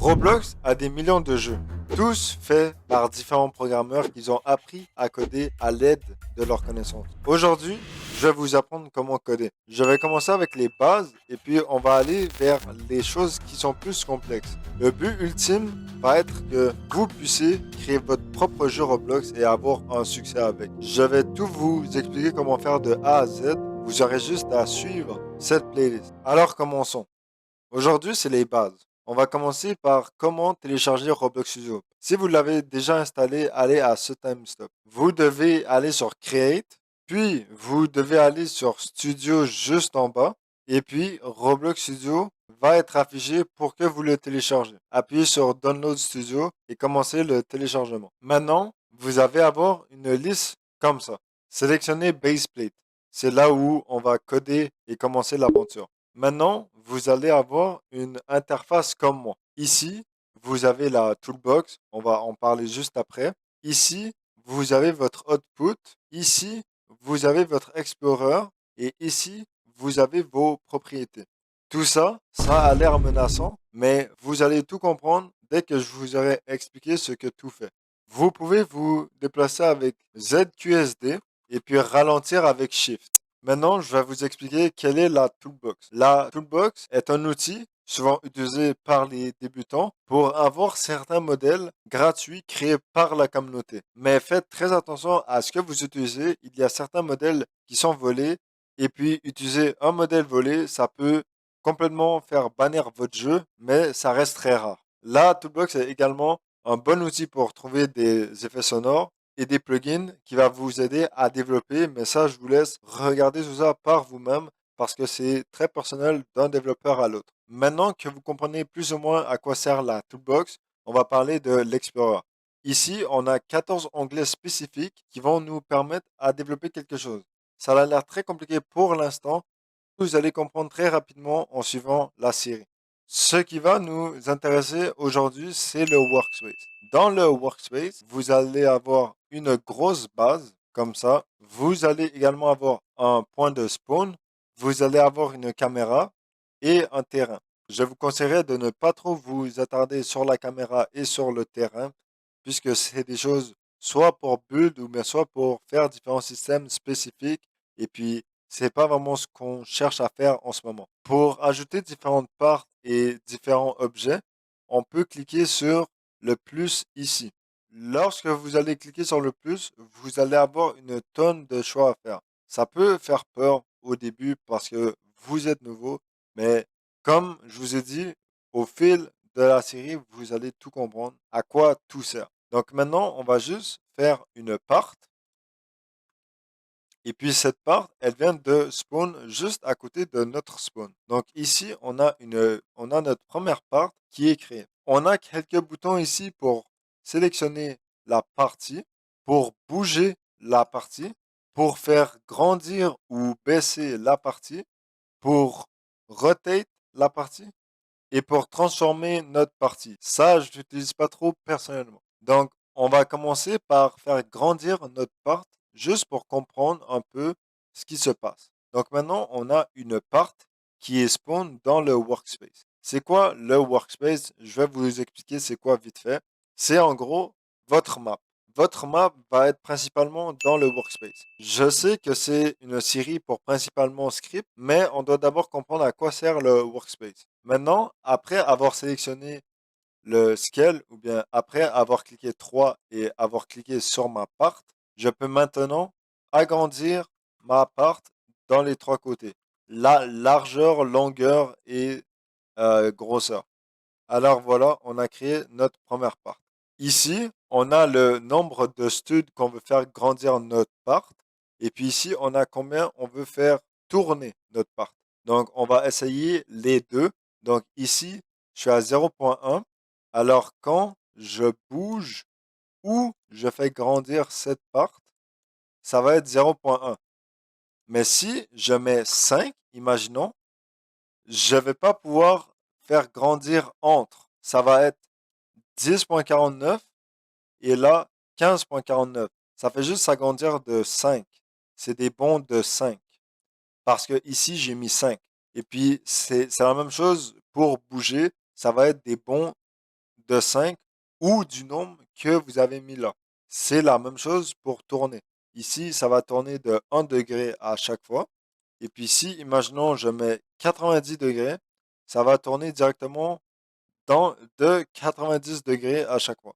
Roblox a des millions de jeux, tous faits par différents programmeurs qui ont appris à coder à l'aide de leurs connaissances. Aujourd'hui, je vais vous apprendre comment coder. Je vais commencer avec les bases et puis on va aller vers les choses qui sont plus complexes. Le but ultime va être que vous puissiez créer votre propre jeu Roblox et avoir un succès avec. Je vais tout vous expliquer comment faire de A à Z. Vous aurez juste à suivre cette playlist. Alors commençons. Aujourd'hui, c'est les bases. On va commencer par comment télécharger Roblox Studio. Si vous l'avez déjà installé, allez à ce timestop. Vous devez aller sur Create, puis vous devez aller sur Studio juste en bas, et puis Roblox Studio va être affiché pour que vous le téléchargez. Appuyez sur Download Studio et commencez le téléchargement. Maintenant, vous allez avoir une liste comme ça. Sélectionnez Baseplate. C'est là où on va coder et commencer l'aventure. Maintenant, vous allez avoir une interface comme moi. Ici, vous avez la toolbox. On va en parler juste après. Ici, vous avez votre output. Ici, vous avez votre explorer. Et ici, vous avez vos propriétés. Tout ça, ça a l'air menaçant, mais vous allez tout comprendre dès que je vous aurai expliqué ce que tout fait. Vous pouvez vous déplacer avec ZQSD et puis ralentir avec Shift. Maintenant, je vais vous expliquer quelle est la toolbox. La toolbox est un outil souvent utilisé par les débutants pour avoir certains modèles gratuits créés par la communauté. Mais faites très attention à ce que vous utilisez. Il y a certains modèles qui sont volés et puis utiliser un modèle volé, ça peut complètement faire bannir votre jeu, mais ça reste très rare. La toolbox est également un bon outil pour trouver des effets sonores et des plugins qui va vous aider à développer. Mais ça, je vous laisse regarder tout ça par vous-même parce que c'est très personnel d'un développeur à l'autre. Maintenant que vous comprenez plus ou moins à quoi sert la toolbox, on va parler de l'Explorer. Ici, on a 14 onglets spécifiques qui vont nous permettre à développer quelque chose. Ça a l'air très compliqué pour l'instant. Vous allez comprendre très rapidement en suivant la série. Ce qui va nous intéresser aujourd'hui, c'est le workspace. Dans le workspace, vous allez avoir une grosse base comme ça. Vous allez également avoir un point de spawn. Vous allez avoir une caméra et un terrain. Je vous conseillerais de ne pas trop vous attarder sur la caméra et sur le terrain, puisque c'est des choses soit pour build ou bien soit pour faire différents systèmes spécifiques. Et puis, c'est pas vraiment ce qu'on cherche à faire en ce moment. Pour ajouter différentes parts et différents objets, on peut cliquer sur le plus ici. Lorsque vous allez cliquer sur le plus, vous allez avoir une tonne de choix à faire. Ça peut faire peur au début parce que vous êtes nouveau, mais comme je vous ai dit, au fil de la série, vous allez tout comprendre à quoi tout sert. Donc maintenant, on va juste faire une part. Et puis cette part, elle vient de spawn juste à côté de notre spawn. Donc ici, on a notre première part qui est créée. On a quelques boutons ici pour sélectionner la partie, pour bouger la partie, pour faire grandir ou baisser la partie, pour rotate la partie et pour transformer notre partie. Ça, je n'utilise pas trop personnellement. Donc, on va commencer par faire grandir notre part juste pour comprendre un peu ce qui se passe. Donc maintenant, on a une part qui est spawn dans le workspace. C'est quoi le workspace? Je vais vous expliquer c'est quoi vite fait. C'est en gros votre map. Votre map va être principalement dans le workspace. Je sais que c'est une série pour principalement script, mais on doit d'abord comprendre à quoi sert le workspace. Maintenant, après avoir sélectionné le scale, ou bien après avoir cliqué 3 et avoir cliqué sur ma part, je peux maintenant agrandir ma part dans les trois côtés. La largeur, longueur et grosseur. Alors voilà, on a créé notre première part. Ici, on a le nombre de studs qu'on veut faire grandir notre part. Et puis ici, on a combien on veut faire tourner notre part. Donc, on va essayer les deux. Donc ici, je suis à 0,1. Alors, quand je bouge ou je fais grandir cette part, ça va être 0,1. Mais si je mets 5, imaginons, je ne vais pas pouvoir faire grandir entre. Ça va être 10,49 et là 15,49. Ça fait juste s'agrandir de 5. C'est des bons de 5. Parce que ici, j'ai mis 5. Et puis, c'est la même chose pour bouger. Ça va être des bons de 5 ou du nombre que vous avez mis là. C'est la même chose pour tourner. Ici, ça va tourner de 1 degré à chaque fois. Et puis si, imaginons, je mets 90 degrés, ça va tourner directement de 90 degrés à chaque fois.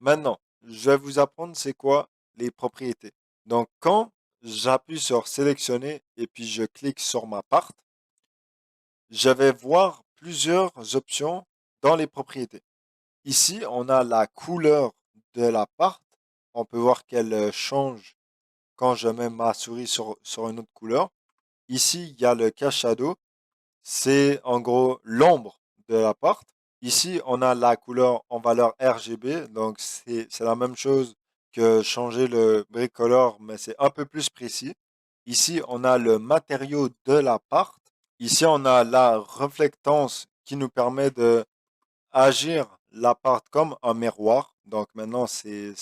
Maintenant, je vais vous apprendre c'est quoi les propriétés. Donc, quand j'appuie sur sélectionner et puis je clique sur ma part, je vais voir plusieurs options dans les propriétés. Ici, on a la couleur de la part. On peut voir qu'elle change quand je mets ma souris sur une autre couleur. Ici, il y a le cache shadow. C'est en gros l'ombre de l'appart. Ici, on a la couleur en valeur RGB, donc c'est la même chose que changer le bricoleur, mais c'est un peu plus précis. Ici, on a le matériau de l'appart. Ici, on a la réflectance qui nous permet de agir l'appart comme un miroir. Donc maintenant, c'est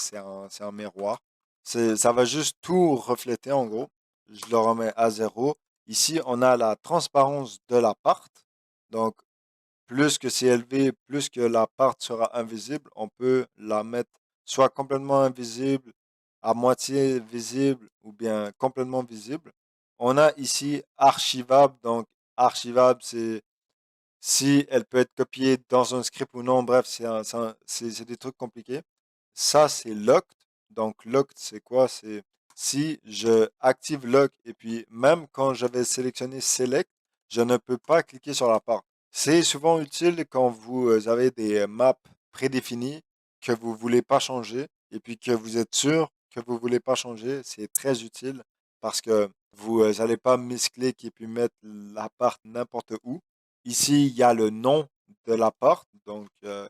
un miroir. Ça va juste tout refléter en gros. Je le remets à zéro. Ici, on a la transparence de l'appart. Donc, plus que c'est élevé, plus que l'appart sera invisible. On peut la mettre soit complètement invisible, à moitié visible ou bien complètement visible. On a ici archivable. Donc, archivable, c'est si elle peut être copiée dans un script ou non, bref, c'est des trucs compliqués. Ça, c'est locked. Donc, locked, c'est quoi? C'est si je active lock et puis même quand je vais sélectionner select, je ne peux pas cliquer sur la part. C'est souvent utile quand vous avez des maps prédéfinies que vous voulez pas changer et puis que vous êtes sûr que vous voulez pas changer. C'est très utile parce que vous n'allez pas misclick et puis mettre la part n'importe où. Ici, il y a le nom de l'appart. Donc,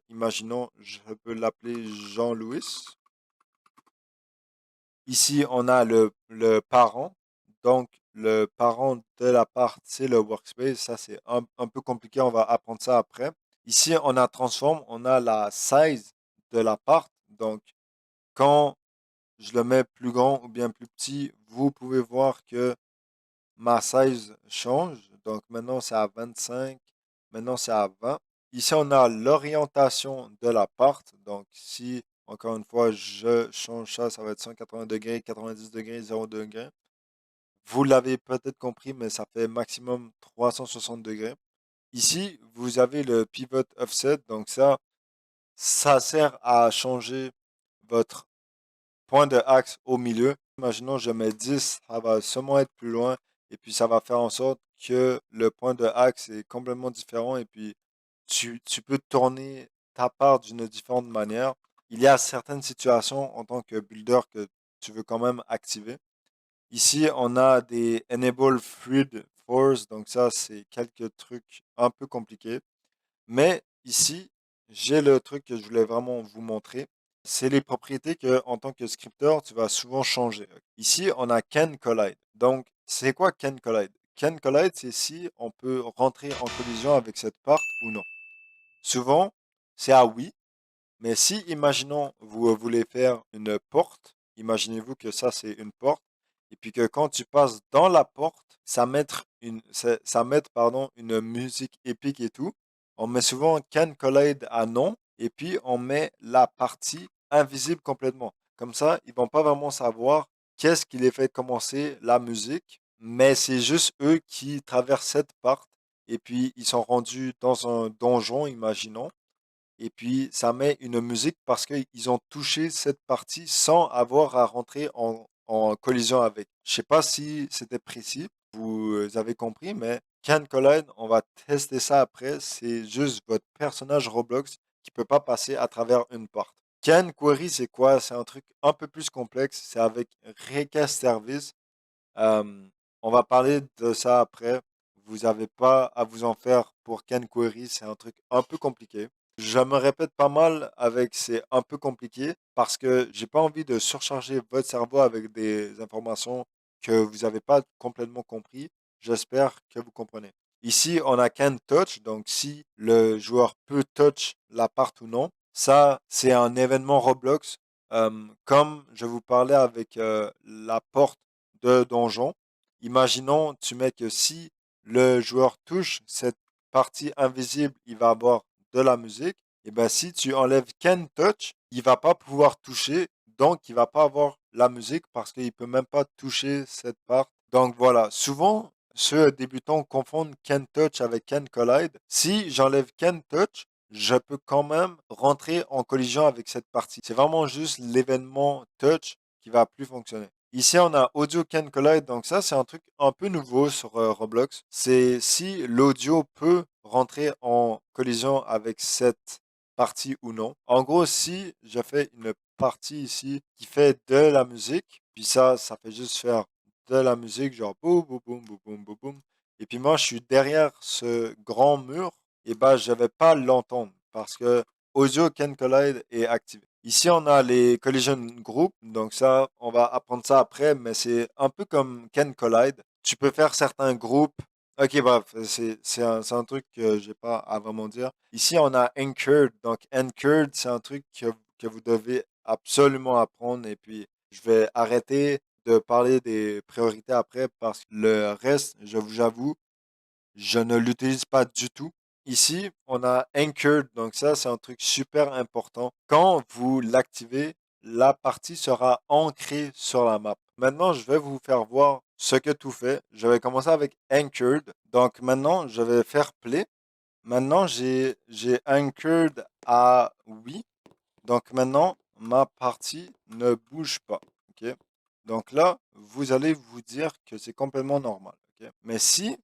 imaginons, je peux l'appeler Jean-Louis. Ici, on a le parent. Donc, le parent de l'appart, c'est le workspace. Ça, c'est un peu compliqué. On va apprendre ça après. Ici, on a transform. On a la size de l'appart. Donc, quand je le mets plus grand ou bien plus petit, vous pouvez voir que ma size change. Donc maintenant, c'est à 25. Maintenant, c'est à 20. Ici, on a l'orientation de l'appart. Donc si, encore une fois, je change ça, ça va être 180 degrés, 90 degrés, 0 degrés. Vous l'avez peut-être compris, mais ça fait maximum 360 degrés. Ici, vous avez le pivot offset. Donc ça sert à changer votre point de axe au milieu. Imaginons, je mets 10, ça va seulement être plus loin et puis ça va faire en sorte que le point de axe est complètement différent et puis tu peux tourner ta part d'une différente manière. Il y a certaines situations en tant que builder que tu veux quand même activer. Ici, on a des Enable Fluid Force, donc ça, c'est quelques trucs un peu compliqués. Mais ici, j'ai le truc que je voulais vraiment vous montrer. C'est les propriétés que, en tant que scripteur, tu vas souvent changer. Ici, on a Can Collide. Donc, c'est quoi Can Collide? Can Collide, c'est si on peut rentrer en collision avec cette part ou non. Souvent, c'est à oui, mais si, imaginons, vous voulez faire une porte, imaginez-vous que ça, c'est une porte, et puis que quand tu passes dans la porte, pardon, une musique épique et tout. On met souvent Can Collide à non, et puis on met la partie invisible complètement. Comme ça, ils vont pas vraiment savoir qu'est-ce qui les fait commencer la musique, mais c'est juste eux qui traversent cette part, et puis ils sont rendus dans un donjon, imaginons. Et puis, ça met une musique parce qu'ils ont touché cette partie sans avoir à rentrer en collision avec. Je sais pas si c'était précis, vous avez compris, mais Can Collide, on va tester ça après. C'est juste votre personnage Roblox qui peut pas passer à travers une porte. Can Query, c'est quoi? C'est un truc un peu plus complexe. C'est avec Request Service. Euh, on va parler de ça après. Vous n'avez pas à vous en faire pour Can Query. C'est un truc un peu compliqué. Je me répète pas mal avec c'est un peu compliqué parce que j'ai pas envie de surcharger votre cerveau avec des informations que vous n'avez pas complètement compris. J'espère que vous comprenez. Ici, on a can touch, donc si le joueur peut touch la part ou non. Ça, c'est un événement Roblox. Comme je vous parlais avec la porte de donjon. Imaginons, tu mets que si le joueur touche cette partie invisible, il va avoir de la musique. et ben si tu enlèves Can Touch, il va pas pouvoir toucher, donc il va pas avoir la musique parce qu'il peut même pas toucher cette part. Donc voilà, souvent ceux débutants confondent Can Touch avec Can Collide. Si j'enlève Can Touch, je peux quand même rentrer en collision avec cette partie. C'est vraiment juste l'événement touch qui va plus fonctionner. Ici, on a Audio Can Collide, donc ça, c'est un truc un peu nouveau sur Roblox. C'est si l'audio peut rentrer en collision avec cette partie ou non. En gros, si je fais une partie ici qui fait de la musique, puis ça fait juste faire de la musique, genre boum, boum, boum, boum, boum, boum, boum. Et puis moi, je suis derrière ce grand mur, et ben, je vais pas l'entendre parce que Audio Can Collide est activé. Ici, on a les collision group, donc ça, on va apprendre ça après, mais c'est un peu comme Can Collide. Tu peux faire certains groupes. Ok, bref, c'est un truc que j'ai pas à vraiment dire. Ici, on a Anchored. Donc, Anchored, c'est un truc que vous devez absolument apprendre. Et puis, je vais arrêter de parler des priorités après parce que le reste, je vous avoue, je ne l'utilise pas du tout. Ici, on a Anchored, donc ça, c'est un truc super important. Quand vous l'activez, la partie sera ancrée sur la map. Maintenant, je vais vous faire voir ce que tout fait. Je vais commencer avec Anchored. Donc maintenant, je vais faire play. Maintenant, j'ai Anchored à oui. Donc maintenant, ma partie ne bouge pas. Ok. Donc là, vous allez vous dire que c'est complètement normal. Ok. Mais si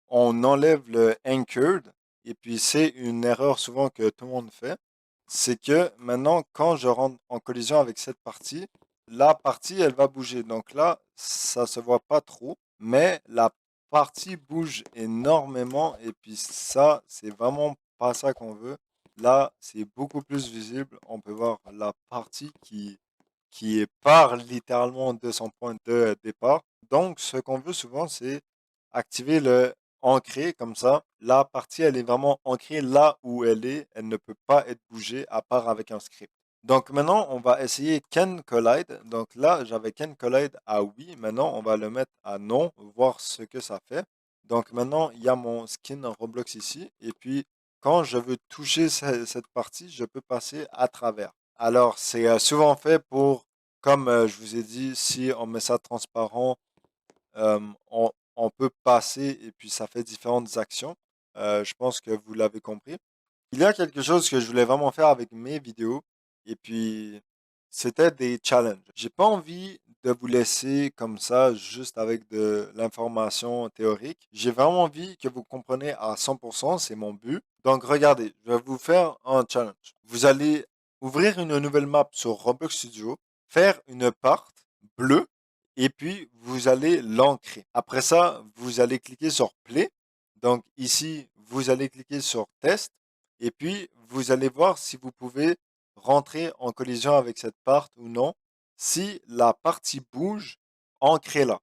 on enlève le anchored, et puis c'est une erreur souvent que tout le monde fait, c'est que maintenant, quand je rentre en collision avec cette partie, la partie, elle va bouger. Donc là, ça se voit pas trop, mais la partie bouge énormément, et puis ça, c'est vraiment pas ça qu'on veut. Là, c'est beaucoup plus visible. On peut voir la partie qui part littéralement de son point de départ. Donc, ce qu'on veut souvent, c'est activer le ancré comme ça. La partie, elle est vraiment ancrée là où elle est. Elle ne peut pas être bougée à part avec un script. Donc maintenant, on va essayer Can Collide. Donc là, j'avais Can Collide à oui. Maintenant, on va le mettre à non, voir ce que ça fait. Donc maintenant, il y a mon skin Roblox ici. Et puis, quand je veux toucher cette partie, je peux passer à travers. Alors, c'est souvent fait pour, comme je vous ai dit, si on met ça transparent, euh, on peut passer et puis ça fait différentes actions. Je pense que vous l'avez compris. Il y a quelque chose que je voulais vraiment faire avec mes vidéos et puis c'était des challenges. J'ai pas envie de vous laisser comme ça juste avec de l'information théorique. J'ai vraiment envie que vous compreniez à 100%, c'est mon but. Donc regardez, je vais vous faire un challenge. Vous allez ouvrir une nouvelle map sur Roblox Studio, faire une part bleue et puis vous allez l'ancrer. Après ça, vous allez cliquer sur Play. Donc ici, vous allez cliquer sur Test et puis vous allez voir si vous pouvez rentrer en collision avec cette part ou non. Si la partie bouge, ancrez-la.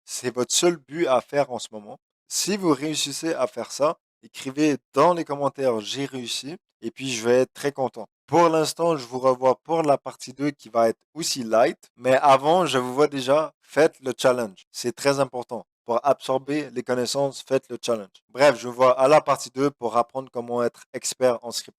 C'est votre seul but à faire en ce moment. Si vous réussissez à faire ça, écrivez dans les commentaires j'ai réussi et puis je vais être très content. Pour l'instant, je vous revois pour la partie 2 qui va être aussi light, mais avant, je vous vois déjà, faites le challenge. C'est très important. Pour absorber les connaissances, faites le challenge. Bref, je vous vois à la partie 2 pour apprendre comment être expert en scripting.